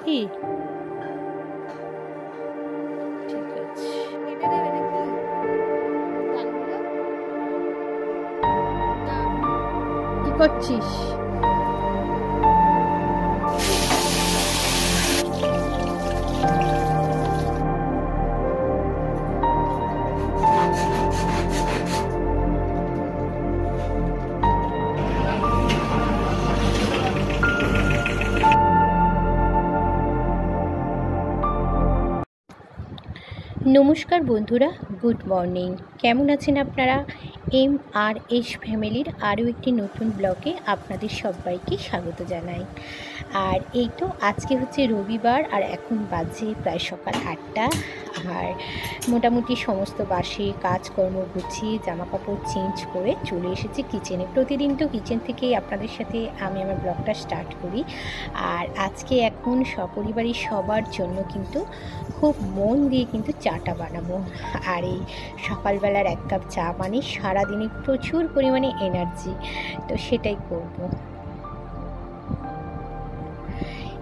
নাকি? ঠিক আছে, কি করছিস? নমস্কার বন্ধুরা, গুড মর্নিং। কেমন আছেন আপনারা? MRS ফ্যামিলির আরও একটি নতুন ব্লগে আপনাদের সবাইকে স্বাগত জানাই। আর এই তো আজকে হচ্ছে রবিবার, আর এখন বাজে প্রায় সকাল 8টা। আর মোটামুটি সমস্ত বাসি কাজকর্ম গুছিয়ে জামাকাপড় চেঞ্জ করে চলে এসেছি কিচেনে। প্রতিদিন তো কিচেন থেকেই আপনাদের সাথে আমি আমার ব্লগটা স্টার্ট করি। আর আজকে এখন সপরিবারই সবার জন্য কিন্তু খুব মন দিয়ে কিন্তু চাটা বানাবো। আর এই সকালবেলার এক কাপ চা মানে সারাদিনে প্রচুর পরিমাণে এনার্জি, তো সেটাই করব।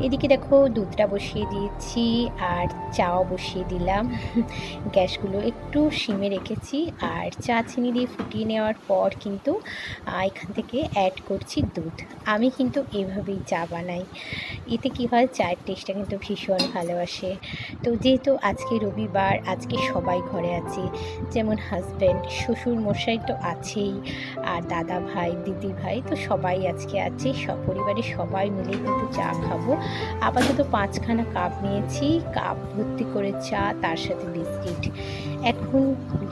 এদিকে দেখো দুধটা বসিয়ে দিয়েছি আর চাও বসিয়ে দিলাম। গ্যাসগুলো একটু সিমে রেখেছি। আর চা চিনি দিয়ে ফুটিয়ে নেওয়ার পর কিন্তু এখান থেকে অ্যাড করছি দুধ। আমি কিন্তু এভাবেই চা বানাই। এতে কি হয়, চায়ের টেস্টটা কিন্তু ভীষণ ভালোবাসে। তো যেহেতু আজকে রবিবার, আজকে সবাই ঘরে আছে, যেমন হাজব্যান্ড, শ্বশুর মশাই তো আছেই, আর দাদা ভাই, দিদি ভাই, তো সবাই আজকে আছে। সপরিবারে সবাই মিলে কিন্তু চা খাবো। আপাতত 5খানা কাপ নিয়েছি, কাপ ভর্তি করে চা, তার সাথে বিস্কিট। এখন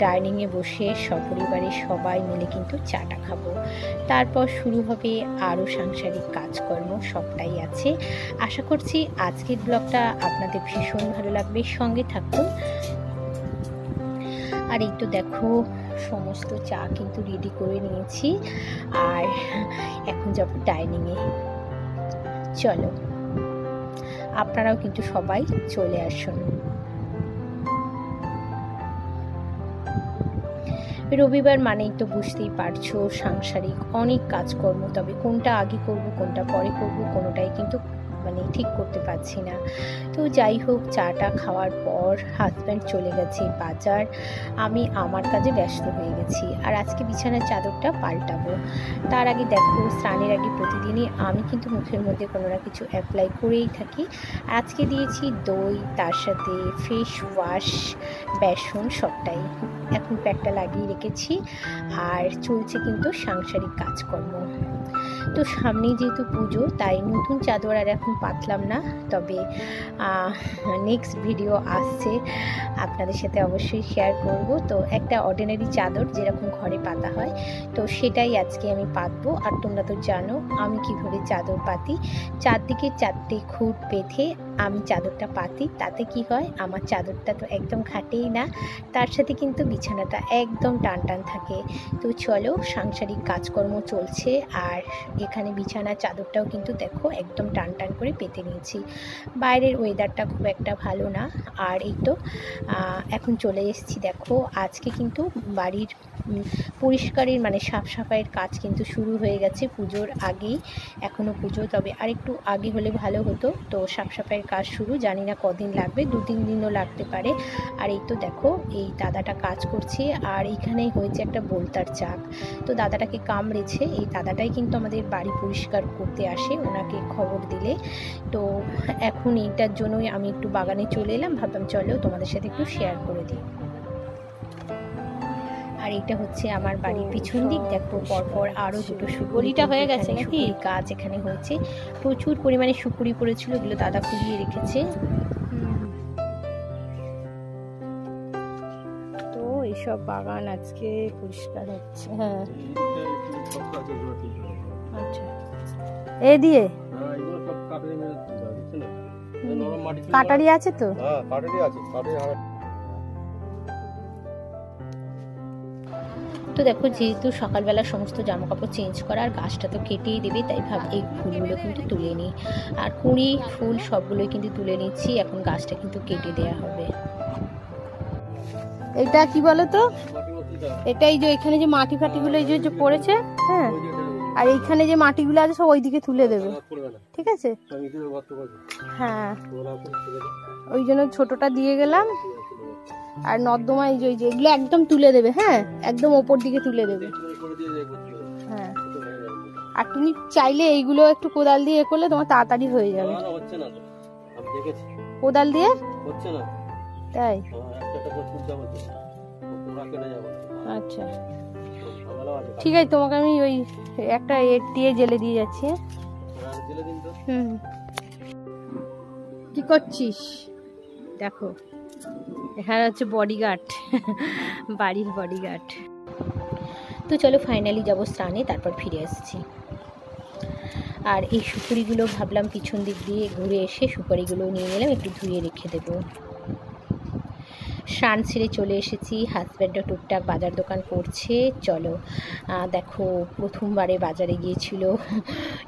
ডাইনিংয়ে বসে সপরিবারে সবাই মিলে কিন্তু চাটা খাবো। তারপর শুরু হবে আরও সাংসারিক কাজকর্ম, সবটাই আছে। আশা করছি আজকের ব্লগটা আপনাদের ভীষণ ভালো লাগবে, সঙ্গে থাকুন। আর এই তো দেখো সমস্ত চা কিন্তু রেডি করে নিয়েছি, আর এখন যাব ডাইনিংয়ে। চলো, আপনারাও কিন্তু সবাই চলে আসুন। রবিবার মানেই তো বুঝতেই পারছো সাংসারিক অনেক কাজকর্ম, তবে কোনটা আগে করব কোনটা পরে করব কোনোটাই কিন্তু ঠিক করতে পারছি না। তো যাই হোক, চাটা খাওয়ার পর হাজব্যান্ড চলে গেছে বাজার, আমি আমার কাজে ব্যস্ত হয়ে গেছি। আর আজকে বিছানার চাদরটা পাল্টাবো। তার আগে দেখো, স্নানের আগে প্রতিদিনই আমি কিন্তু মুখের মধ্যে কোনো না কিছু অ্যাপ্লাই করেই থাকি। আজকে দিয়েছি দই, তার সাথে ফেস ওয়াশ, বেসন, সবটাই। এখন প্যাকটা লাগিয়ে রেখেছি, আর চলছে কিন্তু সাংসারিক কাজকর্ম। তো সামনেই যেহেতু পুজো, তাই নতুন চাদর আর এখন পাতলাম না, তবে নেক্সট ভিডিও আসছে, আপনাদের সাথে অবশ্যই শেয়ার করব। তো একটা অর্ডিনারি চাদর যেরকম ঘরে পাতা হয়, তো সেটাই আজকে আমি পাতবো। আর তোমরা তো জানো আমি কীভাবে চাদর পাতি। চারদিকে 4টে খুঁট বেঁধে আমি চাদরটা পাতি। তাতে কি হয়, আমার চাদরটা তো একদম খাটেই না, তার সাথে কিন্তু বিছানাটা একদম টান টান থাকে। তো চলো, সাংসারিক কাজকর্ম চলছে, আর এখানে বিছানার চাদরটাও কিন্তু দেখো একদম টান টান করে পেতে নিয়েছি। বাইরের ওয়েদারটা খুব একটা ভালো না। আর এই তো এখন চলে এসেছি। দেখো আজকে কিন্তু বাড়ির পরিষ্কারের সাফ সাফাইয়ের কাজ কিন্তু শুরু হয়ে গেছে পুজোর আগেই। এখনও পুজো, তবে আরেকটু আগে হলে ভালো হতো। তো সাফ সাফাইয়ের কাজ শুরু, জানি না কদিন লাগবে, 2-3 দিনও লাগতে পারে। আর এই তো দেখো এই দাদাটা কাজ করছে, আর এইখানেই হয়েছে একটা বোলতার চাক। তো দাদাটাকে কামড়েছে, এই দাদাটাই কিন্তু আমাদের বাড়ি পরিষ্কার করতে আসে, ওনাকে খবর দিলে। তো এখন এইটার জন্যই আমি একটু বাগানে চলে এলাম, ভাবলাম চলো তোমাদের সাথে একটু শেয়ার করে দিই। আর এটা হচ্ছে আমার বাড়ির পিছন দিক। দেখো পরপর আরও দুটো সুপুরিটা হয়ে গেছে নাকি গাছ এখানে হয়েছে, প্রচুর পরিমাণে সুপুরি পড়েছিল, এগুলো দাদা কুড়িয়ে রেখেছে। তো এইসব বাগান আজকে পরিষ্কার হচ্ছে। হ্যাঁ, আচ্ছা, এই দিয়ে কাটারি আছে তো। তো দেখো, যেহেতু সকালবেলা সমস্ত জামাকাপড় চেঞ্জ করা, আর গাছটা তো কেটেই দেবে, তাই এই ফুলগুলো কিন্তু তুলে নিই। আর কুঁড়ি ফুল সবগুলোই কিন্তু তুলে নিচ্ছি, এখন গাছটা কিন্তু কেটে দেওয়া হবে। এটা কি বলো তো, এটাই যে এখানে যে মাটি ফাটিগুলো এই যে পড়েছে, হ্যাঁ আর এইখানে যে মাটিগুলো আছে সব ওইদিকে তুলে দেবে, ঠিক আছে? হ্যাঁ, ওই জন্য ছোটটা দিয়ে গেলাম। আর নর্দমা এই যে এগুলো একদম তুলে দেবে, হ্যাঁ, একদম ওপর দিকে তুলে দেবে। হ্যাঁ, আর তুমি চাইলে এইগুলো একটু কোদাল দিয়ে করলে তোমার তাড়াতাড়ি হয়ে যাবে। কোদাল দিয়ে হচ্ছে না, তাই? আচ্ছা, ঠিক আছে, তোমাকে আমি ওই একটা দিয়ে জেলে দিয়ে যাচ্ছি। হুম, কি করছিস? দেখো, এখানে হচ্ছে বডিগার্ড, বাড়ির বডিগার্ড। তো চলো ফাইনালি যাবো স্নানে, তারপর ফিরে আসছি। আর এই সুপুরিগুলো ভাবলাম পিছন দিক দিয়ে ঘুরে এসে সুপারিগুলো নিয়ে গেলাম, একটু ধুয়ে রেখে দেবো। স্নান সেরে চলে এসেছি, হাজব্যান্ডও টুকটাক বাজার দোকান করছে। চলো দেখো, প্রথমবারে বাজারে গিয়েছিল,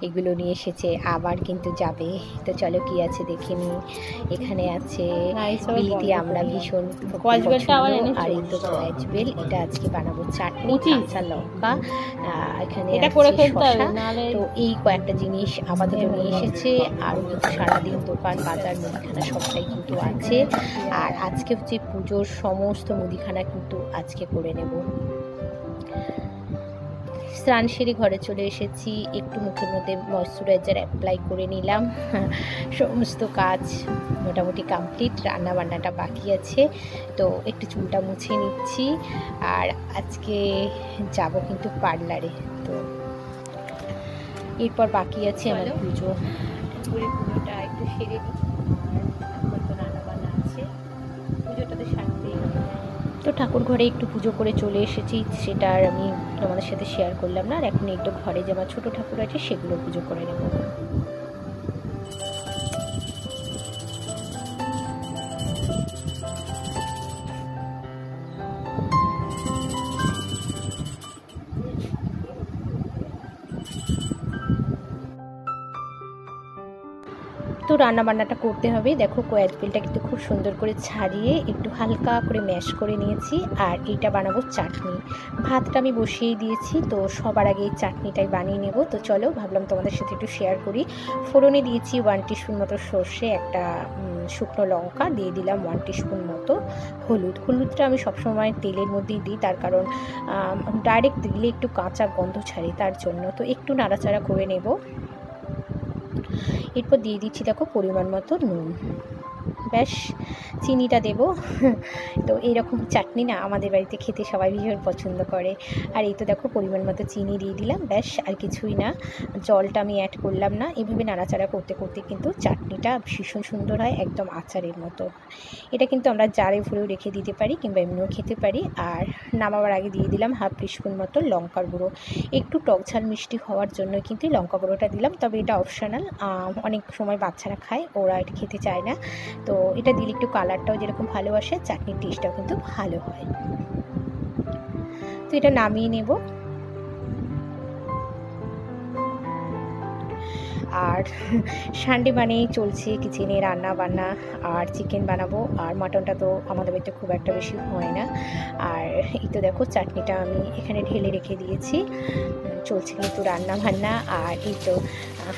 এগুলো নিয়ে এসেছে, আবার কিন্তু যাবে। তো চলো কি আছে দেখে নিই। এখানে আছে বিলিতি আমরা ভীষণ, আর এই তো কয়েজবেল, এটা আজকে বানাবো চাটনি, কাঁচা লঙ্কা, এখানে শসা। তো এই কয়েকটা জিনিস আপাতত নিয়ে এসেছে। আর সারাদিন দোকান বাজার মুদিখানা সবটাই কিন্তু আছে। আর আজকে হচ্ছে পুজোর সমস্ত মুদিখানা কিন্তু আজকে করে নেব। স্নান সেরে ঘরে চলে এসেছি, একটু মুখের মধ্যে ময়শ্চারাইজার অ্যাপ্লাই করে নিলাম। সমস্ত কাজ মোটামুটি কমপ্লিট, রান্না বান্নাটা বাকি আছে, তো একটু চুলটা মুছে নিচ্ছি। আর আজকে যাব কিন্তু পার্লারে, তো এরপর বাকি আছে আমার পুজো। পুজোটা একটু সেরে নিই, রান্না বান্না আছে, পুজোটা তো সারতেই হবে। তো ঠাকুর ঘরে একটু পুজো করে চলে এসেছি, সেটা আর আমি তোমাদের সাথে শেয়ার করলাম না। আর এখন একটু ঘরে যে আমার ছোটো ঠাকুর আছে সেগুলো পুজো করে নেব। তো রান্না বান্নাটা করতে হবে। দেখো কয়েকবেলটা কিন্তু খুব সুন্দর করে ছাড়িয়ে একটু হালকা করে ম্যাশ করে নিয়েছি। আর এইটা বানাবো চাটনি। ভাতটা আমি বসিয়ে দিয়েছি, তো সবার আগে এই চাটনিটাই বানিয়ে নেব। তো চলো, ভাবলাম তোমাদের সাথে একটু শেয়ার করি। ফোড়নে দিয়েছি 1 টিস্পুন মতো সর্ষে, একটা শুকনো লঙ্কা দিয়ে দিলাম 1 টিস্পুন মতো হলুদটা আমি সবসময় তেলের মধ্যেই দিই, তার কারণ ডাইরেক্ট দিলে একটু কাঁচা গন্ধ ছাড়ে, তার জন্য। তো একটু নাড়াচাড়া করে নেব। এরপর দিয়ে দিচ্ছি দেখো পরিমাণ মতো নুন, ব্যাস চিনিটা দেব। তো এইরকম চাটনি না আমাদের বাড়িতে খেতে সবাই ভীষণ পছন্দ করে। আর এই তো দেখো পরিমাণ মতো চিনি দিয়ে দিলাম, ব্যাস আর কিছুই না। জলটা আমি অ্যাড করলাম না। এভাবে নাড়াচাড়া করতে করতে কিন্তু চাটনিটা ভীষণ সুন্দর হয়, একদম আচারের মতো। এটা কিন্তু আমরা জারে ভরেও রেখে দিতে পারি কিংবা এমনিও খেতে পারি। আর নামাবার আগে দিয়ে দিলাম 1/2 টিস্পুন মতো লঙ্কার গুঁড়ো, একটু টক ঝাল মিষ্টি হওয়ার জন্য কিন্তু লঙ্কা গুঁড়োটা দিলাম, তবে এটা অপশনাল। অনেক সময় বাচ্চারা খায়, ওরা এটা খেতে চায় না, তো এটা দিলে একটু কালারটাও যেরকম ভালো আসে, চাটনির টেস্টটাও কিন্তু ভালো হয়। তো এটা নামিয়ে নেব। আর সানডে মানেই চলছে কিচেনে রান্না বান্না, আর চিকেন বানাবো। আর মাটনটা তো আমাদের বাড়িতে খুব একটা বেশি হয় না। আর এই তো দেখো চাটনিটা আমি এখানে ঢেলে রেখে দিয়েছি, চলছে কিন্তু রান্না বান্না। আর এই তো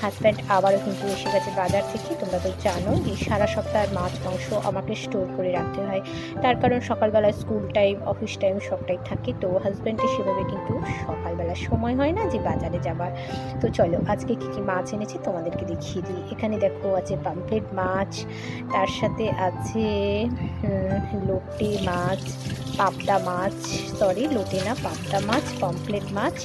হাজব্যান্ড আবারও কিন্তু এসে গেছে বাজার থেকে। তোমরা তো জানো যে সারা সপ্তাহের মাছ মাংস আমাকে স্টোর করে রাখতে হয়, তার কারণ সকালবেলায় স্কুল টাইম অফিস টাইম সবটাই থাকে। তো হাজব্যান্ডের সেভাবে কিন্তু সকালবেলা সময় হয় না যে বাজারে যাবার। তো চলো আজকে কী কী মাছ এনেছি তোমাদেরকে দেখিয়ে দিই। এখানে দেখো আছে পামফ্লেট মাছ, তার সাথে আছে লোটে মাছ, পাবদা মাছ, সরি লোটে না পাবদা মাছ, পমফ্লেট মাছ,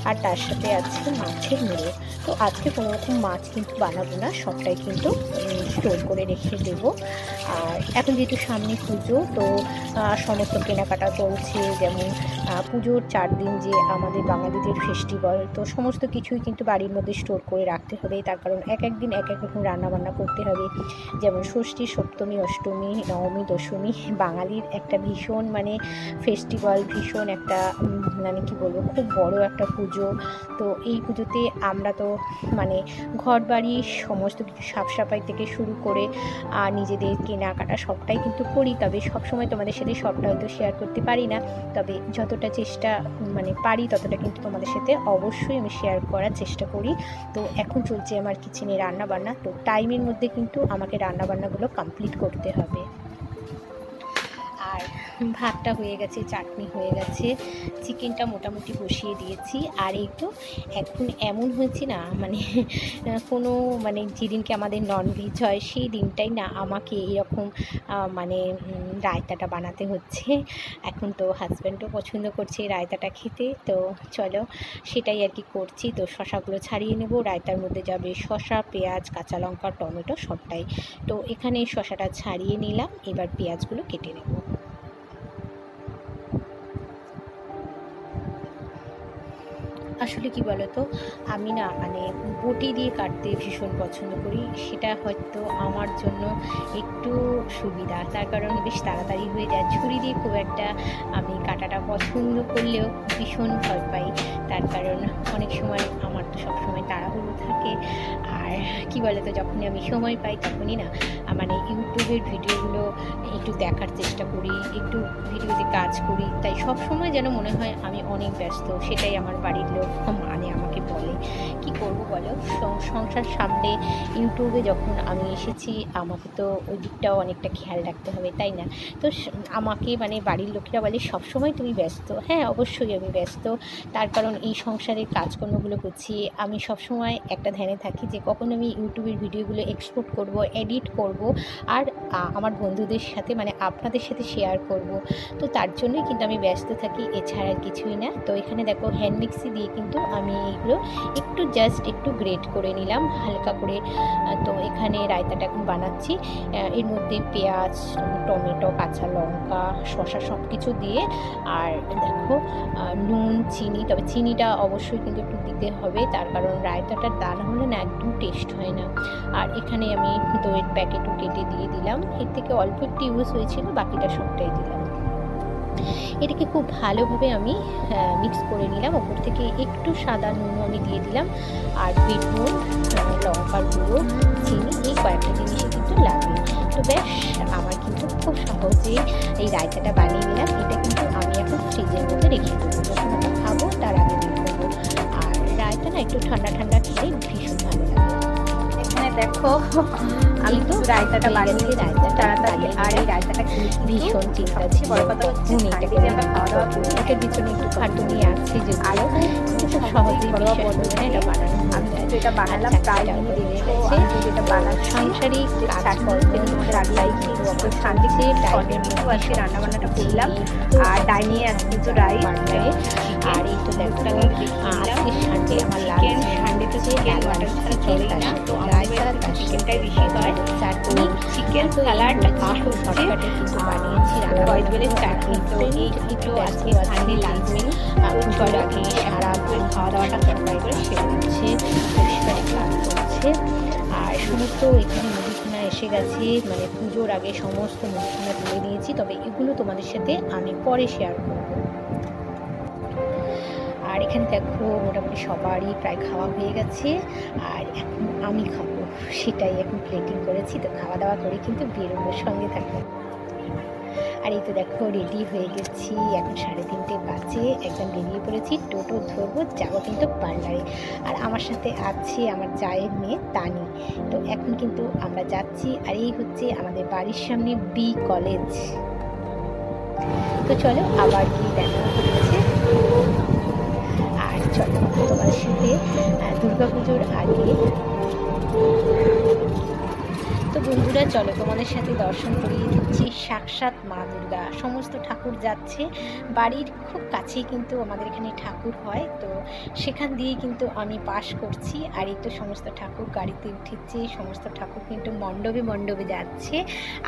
আর তার সাথে আছে মাছের মুড়ো। তো আজকে কোনো রকম মাছ কিন্তু বানাবো না, সবটাই কিন্তু স্টোর করে রেখে দেব। আর এখন যেহেতু সামনে পুজো, তো সমস্ত কেনাকাটা চলছে, যেমন পুজোর 4 দিন যে আমাদের বাঙালিদের ফেস্টিভ্যাল, তো সমস্ত কিছুই কিন্তু বাড়ির মধ্যে স্টোর করে রাখতে হবে, তার কারণ এক এক দিন এক এক রকম রান্নাবান্না করতে হবে। যেমন ষষ্ঠী, সপ্তমী, অষ্টমী, নবমী, দশমী বাঙালির একটা ভীষণ মানে ফেস্টিভ্যাল, ভীষণ একটা মানে কি বলবো, খুব বড় একটা পুজো। তো এই পুজোতে আমরা তো মানে ঘর বাড়ি সমস্ত কিছু সাফসাফাই থেকে শুরু করে নিজেদের কেনাকাটা সবটাই কিন্তু করি, তবে সবসময় তোমাদের সাথে সবটা হয়তো শেয়ার করতে পারি না, তবে যতটা চেষ্টা মানে পারি ততটা কিন্তু তোমাদের সাথে অবশ্যই আমি শেয়ার করার চেষ্টা করি। তো এখন চলছে আমার কিচেনে রান্নাবান্না, তো টাইমের মধ্যে কিন্তু আমাকে রান্নাবান্নাগুলো কমপ্লিট করতে হবে। আর ভাতটা হয়ে গেছে, চাটনি হয়ে গেছে, চিকেনটা মোটামুটি বসিয়ে দিয়েছি। আর এই তো এখন এমন হয়েছে না, মানে কোনো মানে যেদিনকে আমাদের ননভেজ হয় সেই দিনটাই না আমাকে এরকম মানে রায়তাটা বানাতে হচ্ছে। এখন তো হাজব্যান্ডও পছন্দ করছে রায়তাটা খেতে, তো চলো সেটাই আর কি করছি। তো শশাগুলো ছাড়িয়ে নেব, রায়তার মধ্যে যাবে শশা, পেঁয়াজ, কাঁচা লঙ্কা, টমেটো সবটাই। তো এখানে শশাটা ছাড়িয়ে নিলাম, এবার পেঁয়াজগুলো কেটে নেব। আসলে কি বলতো, আমি না মানে বটি দিয়ে কাটতে ভীষণ পছন্দ করি, সেটা হয়তো আমার জন্য একটু সুবিধা, তার কারণে বেশ তাড়াতাড়ি হয়ে যায়। ছুরি দিয়ে খুব একটা আমি কাটাটা পছন্দ করলেও ভীষণ ভয় পাই, তার কারণ অনেক সময় আমার তো সবসময় তাড়াহুড়ো থাকে। আর কি বলতো, যখনই আমি সময় পাই তখনই না মানে ইউটিউবের ভিডিওগুলো একটু দেখার চেষ্টা করি, একটু ভিডিওতে কাজ করি, তাই সব সময় যেন মনে হয় আমি অনেক ব্যস্ত। সেটাই আমার বাড়ির লোক মানে আমাকে বলে, কি করব বলো, সংসার সামলে ইউটিউবে যখন আমি এসেছি আমাকে তো ওই দিকটাও অনেকটা খেয়াল রাখতে হবে, তাই না? তো আমাকে মানে বাড়ির লোকেরা বলে সবসময় তুমি ব্যস্ত। হ্যাঁ, অবশ্যই আমি ব্যস্ত, তার কারণ এই সংসারের কাজকর্মগুলো করছি। আমি সবসময় একটা ধ্যানে থাকি যে কখন আমি ইউটিউবের ভিডিওগুলো এক্সপোর্ট করব, এডিট করব, আর আমার বন্ধুদের সাথে মানে আপনাদের সাথে শেয়ার করব। তো তার জন্যই কিন্তু আমি ব্যস্ত থাকি, এছাড়া আর কিছুই না। তো এখানে দেখো হ্যান্ড মিক্সি দিয়ে কিন্তু আমি এইগুলো একটু জাস্ট একটু গ্রেট করে নিলাম হালকা করে। তো এখানে রায়তাটা এখন বানাচ্ছি, এর মধ্যে পেঁয়াজ, টমেটো, কাঁচা লঙ্কা, শসা সব কিছু দিয়ে, আর দেখো নুন, চিনি, তবে চিনিটা অবশ্যই কিন্তু একটু দিতে হবে, তার কারণ রায়তাটার দানা হলে না একদম টেস্ট হয় না। আর এখানে আমি দইয়ের প্যাকেটও কেটে দিয়ে দিলাম, এর থেকে অল্প একটু ইউজ হয়েছিল, বাকিটা সবটাই দিলাম। এটাকে খুব ভালোভাবে আমি মিক্স করে নিলাম, ওপর থেকে একটু সাদা নুন আমি দিয়ে দিলাম, আর বিট নুন, লঙ্কার গুঁড়ো, চিনি, এই কয়েকটা জিনিসই কিন্তু লাগবে। তো ব্যাস আমার কিন্তু খুব সহজেই এই রায়তাটা বানিয়ে নিলাম। এটা কিন্তু আমি এখন ফ্রিজের মধ্যে রেখে দেবো, যখন আমরা খাবো তার আগে দিয়ে দেবো। আর রায়তা না একটু ঠান্ডা ঠান্ডা খেলে ভীষণ ভালো লাগে। এখানে দেখো আমি তো রায়তাটা বানিয়ে রায়তা তাড়াতাড়ি, আর এই রায়তাটা ভীষণ চিন্তা আছে, বড় কথা হচ্ছে এটাকে আমরা খাওয়া দাওয়া করি, এটার ভিতরে একটু খাটুনি আছে, যে আরো খুব সহজেই এটা বানানো। আমি কিন্তু এটা বানালাম প্রায় দিনই দেখেছো, আমি যদি এটা বানাচ্ছি সাংসারিক কাজকর্মের মধ্যে রাখলাই কিন্তু আমার শান্তিতে টাইমের মধ্যে আজকে রান্নাবান্নাটা করলাম। আর ডাইনিয়ে আজকে তো রাইস, আর এই তো দেখো আজকে সানডে আমার চিকেন, সানডে তো চিকেন মাটন ছাড়া চলেই না, তো আমাদের চিকেনটাই বেশি হয়। চাটনি, চিকেন স্যালাড আসল শর্টকাটে কিন্তু বানিয়েছি কয়েকজনের চাটনি। তো এই দুটো আজকে সানডে লাগবে, পুজোর আগে সারা খাওয়া দাওয়াটা সবাই করে শেষ হচ্ছে, পরিষ্কারের কাজ করছে। আর সমস্ত এখানে মুদিখানা এসে গেছে, মানে পুজোর আগে সমস্ত মুদিখানা তুলে নিয়েছি, তবে এগুলো তোমাদের সাথে আমি পরে শেয়ার করব। আর এখানে দেখো মোটামুটি সবারই প্রায় খাওয়া হয়ে গেছে, আর এখন আমি খাবো, সেটাই এখন প্লেটিং করেছি। তো খাওয়া দাওয়া করে কিন্তু বেরোবো, সঙ্গে থাকবো। আর এই তো দেখো রেডি হয়ে গেছি, এখন 3:30 বাজে, একদম বেরিয়ে পড়েছি, টোটো ধরবো, যাবো কিন্তু পার্লারে। আর আমার সাথে আছে আমার জায়ের মেয়ে তানি। তো এখন কিন্তু আমরা যাচ্ছি, আর এই হচ্ছে আমাদের বাড়ির সামনে বি কলেজ। তো চলো আবার কি দেখা হচ্ছে। আর চলো তোমার সাথে দুর্গাপুজোর আগে, তো বন্ধুরা চলো তোমাদের সাথে দর্শন করিয়ে দিচ্ছি সাক্ষাৎ মা দুর্গা। সমস্ত ঠাকুর যাচ্ছে, বাড়ির খুব কাছেই কিন্তু আমাদের এখানে ঠাকুর হয়, তো সেখান দিয়েই কিন্তু আমি পাস করছি। আর এই তো সমস্ত ঠাকুর গাড়িতে উঠেছে, সমস্ত ঠাকুর কিন্তু মণ্ডপে মণ্ডপে যাচ্ছে।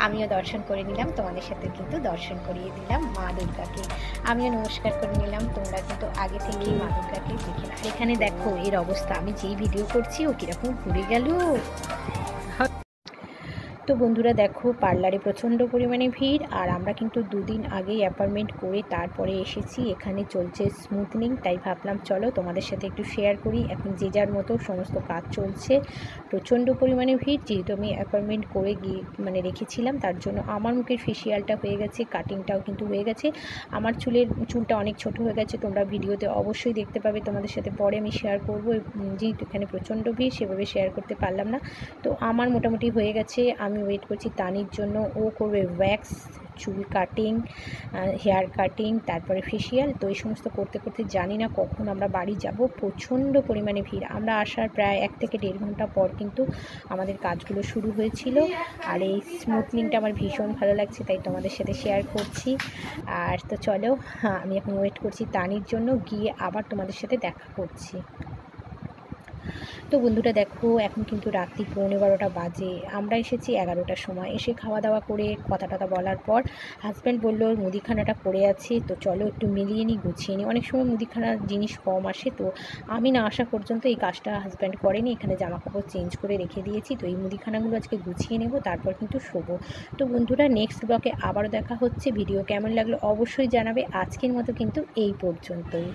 আমিও দর্শন করে নিলাম, তোমাদের সাথে কিন্তু দর্শন করিয়ে দিলাম মা দুর্গাকে, আমিও নমস্কার করে নিলাম। তোমরা কিন্তু আগে থেকেই মা দুর্গাকে দেখে না। এখানে দেখো এর অবস্থা, আমি যেই ভিডিও করছি ও কীরকম ঘুরে গেল। তো বন্ধুরা দেখো, পার্লারে প্রচণ্ড পরিমাণে ভিড়, আর আমরা কিন্তু 2 দিন আগেই অ্যাপয়েন্টমেন্ট করে তারপরে এসেছি। এখানে চলছে স্মুথনিং, তাই ভাবলাম চলো তোমাদের সাথে একটু শেয়ার করি। এখন যে যার মতো সমস্ত কাজ চলছে, প্রচণ্ড পরিমাণে ভিড়। যেহেতু আমি অ্যাপয়েন্টমেন্ট করে গিয়ে রেখেছিলাম, তার জন্য আমার মুখের ফেসিয়ালটা হয়ে গেছে, কাটিংটাও কিন্তু হয়ে গেছে। আমার চুলটা অনেক ছোট হয়ে গেছে, তোমরা ভিডিওতে অবশ্যই দেখতে পাবে, তোমাদের সাথে পরে আমি শেয়ার করবো। যেহেতু এখানে প্রচণ্ড ভিড়, সেভাবে শেয়ার করতে পারলাম না। তো আমার মোটামুটি হয়ে গেছে। আমি ওয়েট করছি তানির জন্য, ও করবে ওয়্যাক্স, চুল কাটিং, হেয়ার কাটিং, তারপরে ফেসিয়াল। তো এই সমস্ত করতে করতে জানি না কখন আমরা বাড়ি যাব। প্রচণ্ড পরিমাণে ভিড়। আমরা আসার প্রায় 1 থেকে 1.5 ঘন্টা পর কিন্তু আমাদের কাজগুলো শুরু হয়েছিল। আর এই স্মুথনিংটা আমার ভীষণ ভালো লাগছে, তাই তোমাদের সাথে শেয়ার করছি। আর তো চলো, আমি এখন ওয়েট করছি তানির জন্য, গিয়ে আবার তোমাদের সাথে দেখা করছি। তো বন্ধুরা দেখো, এখন কিন্তু রাত্রি 11:15 বাজে। আমরা এসেছি 11টার সময়। এসে খাওয়া দাওয়া করে কথা টথা বলার পর হাজব্যান্ড বললো মুদিখানাটা পড়ে আছে, তো চলো একটু মিলিয়ে নিই, গুছিয়ে নিই। অনেক সময় মুদিখানার জিনিস কম আসে, তো আমি না আসা পর্যন্ত এই কাজটা হাজব্যান্ড করেনি। এখানে জামা কাপড় চেঞ্জ করে রেখে দিয়েছি। তো এই মুদিখানাগুলো আজকে গুছিয়ে নেব, তারপর কিন্তু শোবো। তো বন্ধুরা, নেক্সট ব্লগে আবারও দেখা হচ্ছে। ভিডিও কেমন লাগলো অবশ্যই জানাবে। আজকের মতো কিন্তু এই পর্যন্তই।